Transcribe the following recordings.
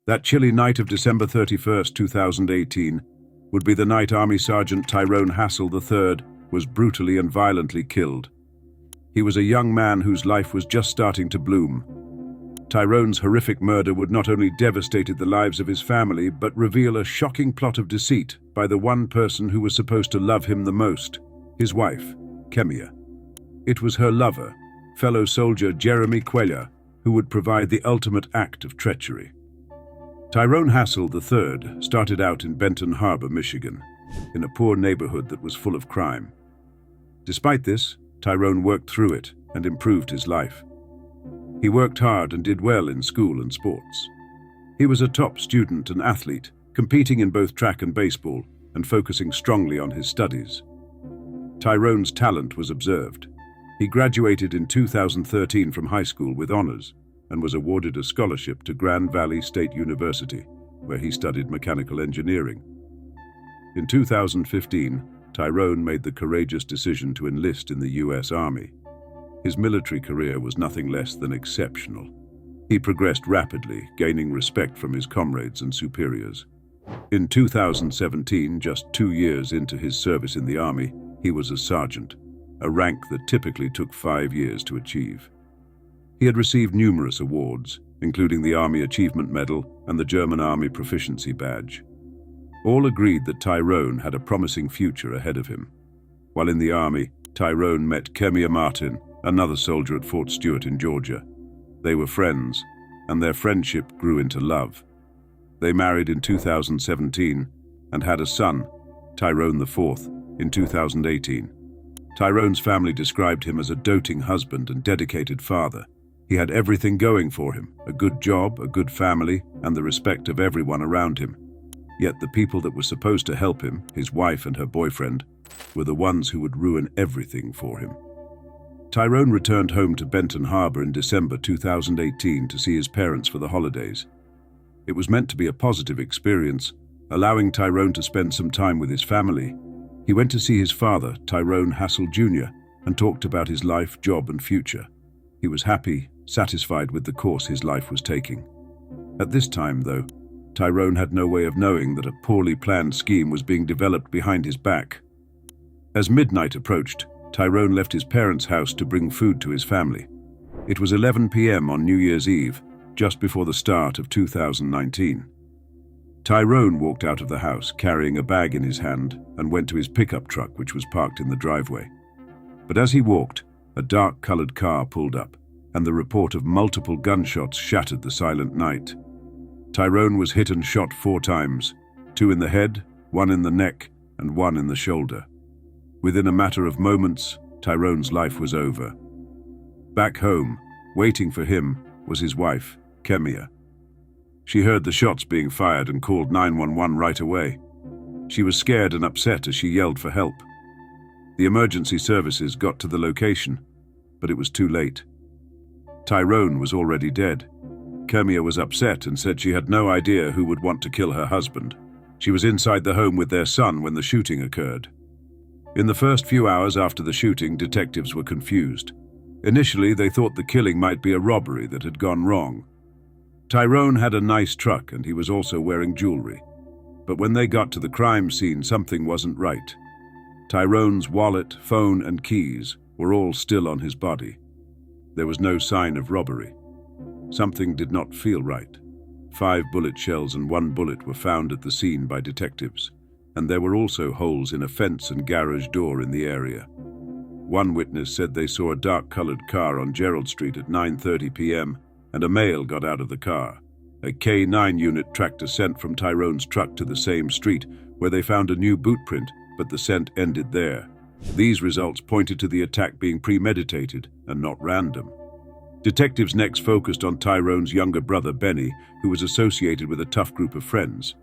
That chilly night of December 31st, 2018, would be the night Army Sergeant Tyrone Hassel III was brutally and violently killed. He was a young man whose life was just starting to bloom. Tyrone's horrific murder would not only devastate the lives of his family, but reveal a shocking plot of deceit by the one person who was supposed to love him the most, his wife, Kemia. It was her lover, fellow soldier Jeremy Queller, who would provide the ultimate act of treachery. Tyrone Hassel III started out in Benton Harbor, Michigan, in a poor neighborhood that was full of crime. Despite this, Tyrone worked through it and improved his life. He worked hard and did well in school and sports. He was a top student and athlete, competing in both track and baseball and focusing strongly on his studies. Tyrone's talent was observed. He graduated in 2013 from high school with honors and was awarded a scholarship to Grand Valley State University, where he studied mechanical engineering. In 2015, Tyrone made the courageous decision to enlist in the U.S. Army. His military career was nothing less than exceptional. He progressed rapidly, gaining respect from his comrades and superiors. In 2017, just 2 years into his service in the Army, he was a sergeant, a rank that typically took 5 years to achieve. He had received numerous awards, including the Army Achievement Medal and the German Army Proficiency Badge. All agreed that Tyrone had a promising future ahead of him. While in the Army, Tyrone met Kemia Martin, another soldier at Fort Stewart in Georgia. They were friends, and their friendship grew into love. They married in 2017 and had a son, Tyrone IV, in 2018. Tyrone's family described him as a doting husband and dedicated father. He had everything going for him, a good job, a good family, and the respect of everyone around him. Yet the people that were supposed to help him, his wife and her boyfriend, were the ones who would ruin everything for him. Tyrone returned home to Benton Harbor in December 2018 to see his parents for the holidays. It was meant to be a positive experience, allowing Tyrone to spend some time with his family. He went to see his father, Tyrone Hassel Jr., and talked about his life, job, and future. He was happy, satisfied with the course his life was taking. At this time, though, Tyrone had no way of knowing that a poorly planned scheme was being developed behind his back. As midnight approached, Tyrone left his parents' house to bring food to his family. It was 11 p.m. on New Year's Eve, just before the start of 2019. Tyrone walked out of the house carrying a bag in his hand and went to his pickup truck, which was parked in the driveway. But as he walked, a dark-colored car pulled up, and the report of multiple gunshots shattered the silent night. Tyrone was hit and shot 4 times, 2 in the head, 1 in the neck, and 1 in the shoulder. Within a matter of moments, Tyrone's life was over. Back home, waiting for him, was his wife, Kemia. She heard the shots being fired and called 911 right away. She was scared and upset as she yelled for help. The emergency services got to the location, but it was too late. Tyrone was already dead. Kemia was upset and said she had no idea who would want to kill her husband. She was inside the home with their son when the shooting occurred. In the first few hours after the shooting, detectives were confused. Initially, they thought the killing might be a robbery that had gone wrong. Tyrone had a nice truck and he was also wearing jewelry. But when they got to the crime scene, something wasn't right. Tyrone's wallet, phone, and keys were all still on his body. There was no sign of robbery. Something did not feel right. 5 bullet shells and 1 bullet were found at the scene by detectives, and there were also holes in a fence and garage door in the area. One witness said they saw a dark-colored car on Gerald Street at 9:30 p.m., and a male got out of the car. A K-9 unit tracked a scent from Tyrone's truck to the same street, where they found a new boot print, but the scent ended there. These results pointed to the attack being premeditated and not random. Detectives next focused on Tyrone's younger brother, Benny, who was associated with a tough group of friends.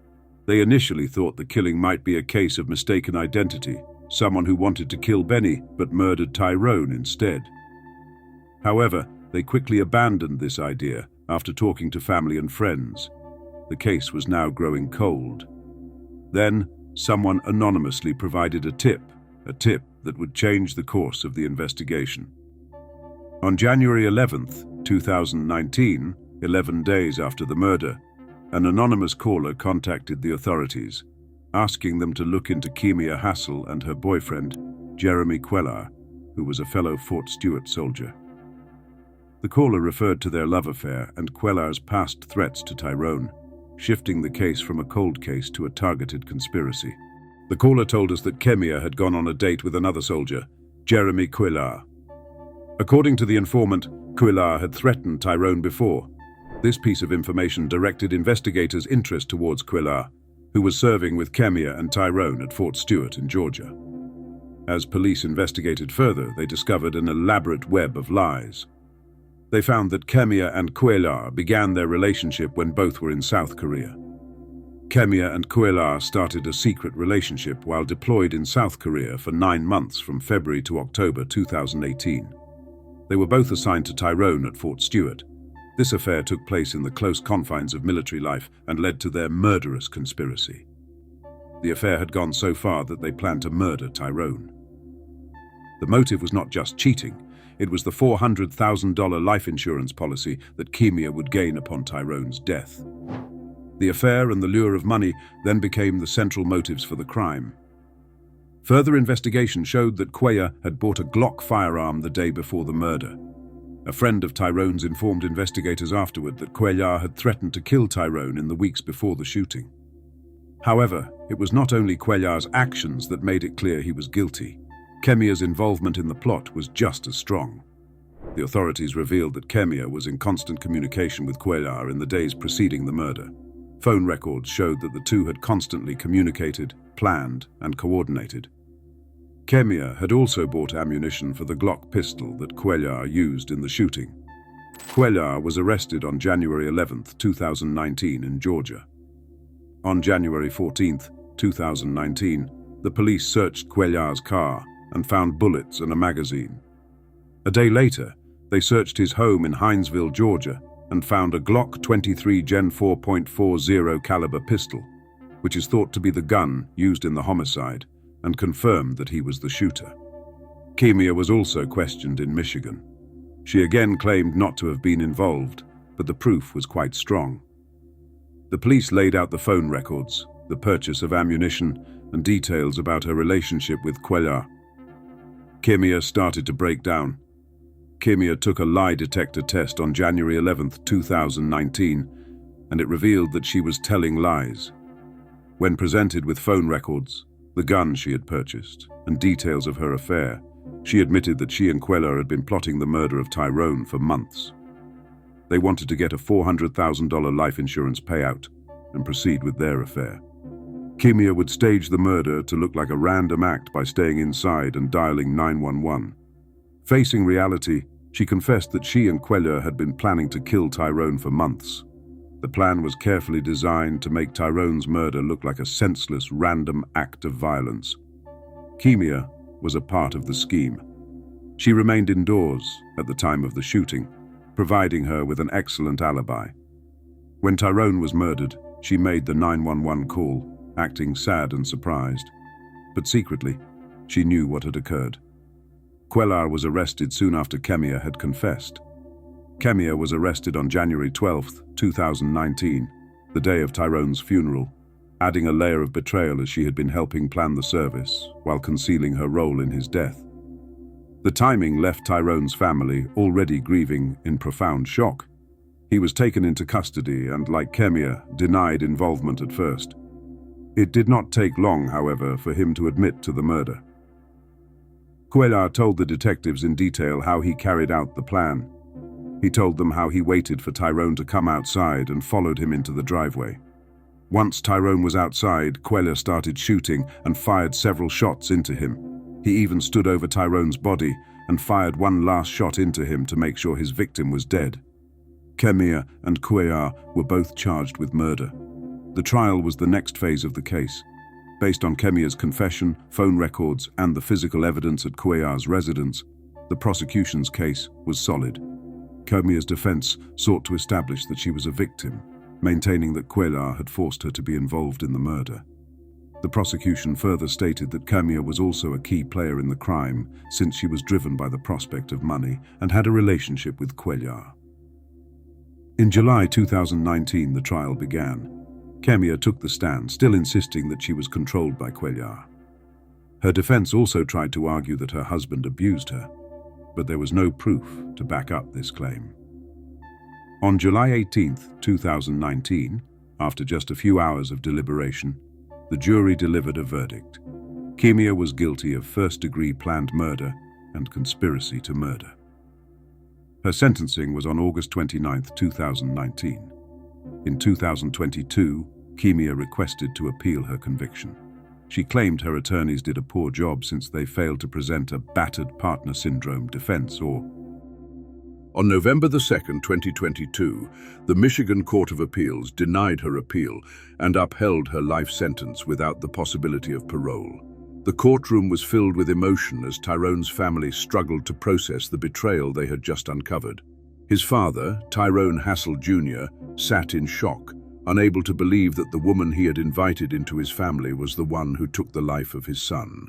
They initially thought the killing might be a case of mistaken identity, someone who wanted to kill Benny but murdered Tyrone instead. However, they quickly abandoned this idea after talking to family and friends. The case was now growing cold. Then, someone anonymously provided a tip that would change the course of the investigation. On January 11th, 2019, 11 days after the murder, An anonymous caller contacted the authorities, asking them to look into Kemia Hassel and her boyfriend, Jeremy Quellar, who was a fellow Fort Stewart soldier. The caller referred to their love affair and Quellar's past threats to Tyrone, shifting the case from a cold case to a targeted conspiracy. The caller told us that Kemia had gone on a date with another soldier, Jeremy Quellar. According to the informant, Quellar had threatened Tyrone before. This piece of information directed investigators' interest towards Quellar, who was serving with Kemia and Tyrone at Fort Stewart in Georgia. As police investigated further, they discovered an elaborate web of lies. They found that Kemia and Quellar began their relationship when both were in South Korea. Kemia and Quellar started a secret relationship while deployed in South Korea for 9 months from February to October 2018. They were both assigned to Tyrone at Fort Stewart. This affair took place in the close confines of military life and led to their murderous conspiracy. The affair had gone so far that they planned to murder Tyrone. The motive was not just cheating, it was the $400,000 life insurance policy that Kemia would gain upon Tyrone's death. The affair and the lure of money then became the central motives for the crime. Further investigation showed that Quellar had bought a Glock firearm the day before the murder. A friend of Tyrone's informed investigators afterward that Quellar had threatened to kill Tyrone in the weeks before the shooting. However, it was not only Quellar's actions that made it clear he was guilty. Kemia's involvement in the plot was just as strong. The authorities revealed that Kemia was in constant communication with Quellar in the days preceding the murder. Phone records showed that the two had constantly communicated, planned, and coordinated. Kemia had also bought ammunition for the Glock pistol that Quellar used in the shooting. Quellar was arrested on January 11, 2019 in Georgia. On January 14, 2019, the police searched Quellar's car and found bullets and a magazine. A day later, they searched his home in Hinesville, Georgia, and found a Glock 23 Gen 4.40 caliber pistol, which is thought to be the gun used in the homicide, and confirmed that he was the shooter. Kemia was also questioned in Michigan. She again claimed not to have been involved, but the proof was quite strong. The police laid out the phone records, the purchase of ammunition, and details about her relationship with Quellar. Kemia started to break down. Kemia took a lie detector test on January 11, 2019, and it revealed that she was telling lies. When presented with phone records, the gun she had purchased, and details of her affair, she admitted that she and Quellar had been plotting the murder of Tyrone for months. They wanted to get a $400,000 life insurance payout and proceed with their affair. Kemia would stage the murder to look like a random act by staying inside and dialing 911. Facing reality, she confessed that she and Quellar had been planning to kill Tyrone for months. The plan was carefully designed to make Tyrone's murder look like a senseless, random act of violence. Kemia was a part of the scheme. She remained indoors at the time of the shooting, providing her with an excellent alibi. When Tyrone was murdered, she made the 911 call, acting sad and surprised. But secretly, she knew what had occurred. Quellar was arrested soon after Kemia had confessed. Kemia was arrested on January 12, 2019, the day of Tyrone's funeral, adding a layer of betrayal as she had been helping plan the service while concealing her role in his death. The timing left Tyrone's family already grieving in profound shock. He was taken into custody and, like Kemia, denied involvement at first. It did not take long, however, for him to admit to the murder. Quellar told the detectives in detail how he carried out the plan. He told them how he waited for Tyrone to come outside and followed him into the driveway. Once Tyrone was outside, Quellar started shooting and fired several shots into him. He even stood over Tyrone's body and fired one last shot into him to make sure his victim was dead. Kemia and Quellar were both charged with murder. The trial was the next phase of the case. Based on Kemia's confession, phone records, and the physical evidence at Quellar's residence, the prosecution's case was solid. Kemia's defense sought to establish that she was a victim, maintaining that Quellar had forced her to be involved in the murder. The prosecution further stated that Kemia was also a key player in the crime, since she was driven by the prospect of money and had a relationship with Quellar. In July 2019, the trial began. Kemia took the stand, still insisting that she was controlled by Cuellar. Her defense also tried to argue that her husband abused her, but there was no proof to back up this claim. On July 18, 2019, after just a few hours of deliberation, the jury delivered a verdict. Kemia was guilty of first-degree planned murder and conspiracy to murder. Her sentencing was on August 29, 2019. In 2022, Kemia requested to appeal her conviction. She claimed her attorneys did a poor job since they failed to present a battered partner syndrome defense or... On November 2, 2022, the Michigan Court of Appeals denied her appeal and upheld her life sentence without the possibility of parole. The courtroom was filled with emotion as Tyrone's family struggled to process the betrayal they had just uncovered. His father, Tyrone Hassel Jr., sat in shock, unable to believe that the woman he had invited into his family was the one who took the life of his son.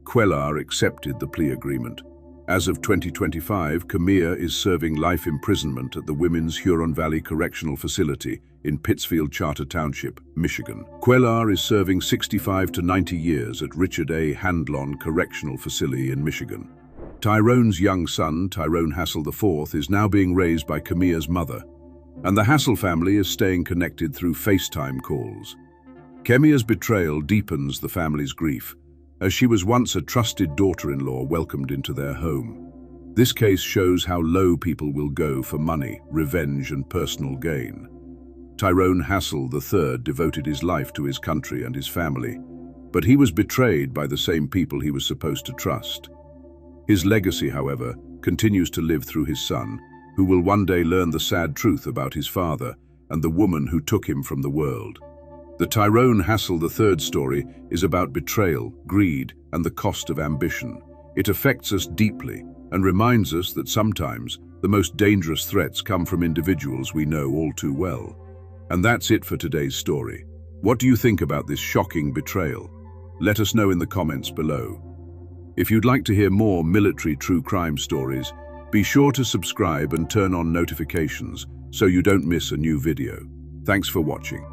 Cuellar accepted the plea agreement. As of 2025, Kemia is serving life imprisonment at the Women's Huron Valley Correctional Facility in Pittsfield Charter Township, Michigan. Cuellar is serving 65 to 90 years at Richard A. Handlon Correctional Facility in Michigan. Tyrone's young son, Tyrone Hassel IV, is now being raised by Kemia's mother, and the Hassel family is staying connected through FaceTime calls. Kemia's betrayal deepens the family's grief, as she was once a trusted daughter-in-law welcomed into their home. This case shows how low people will go for money, revenge, and personal gain. Tyrone Hassel III devoted his life to his country and his family, but he was betrayed by the same people he was supposed to trust. His legacy, however, continues to live through his son, who will one day learn the sad truth about his father and the woman who took him from the world. The Tyrone Hassel III story is about betrayal, greed, and the cost of ambition. It affects us deeply and reminds us that sometimes the most dangerous threats come from individuals we know all too well. And that's it for today's story. What do you think about this shocking betrayal? Let us know in the comments below. If you'd like to hear more military true crime stories, be sure to subscribe and turn on notifications so you don't miss a new video. Thanks for watching.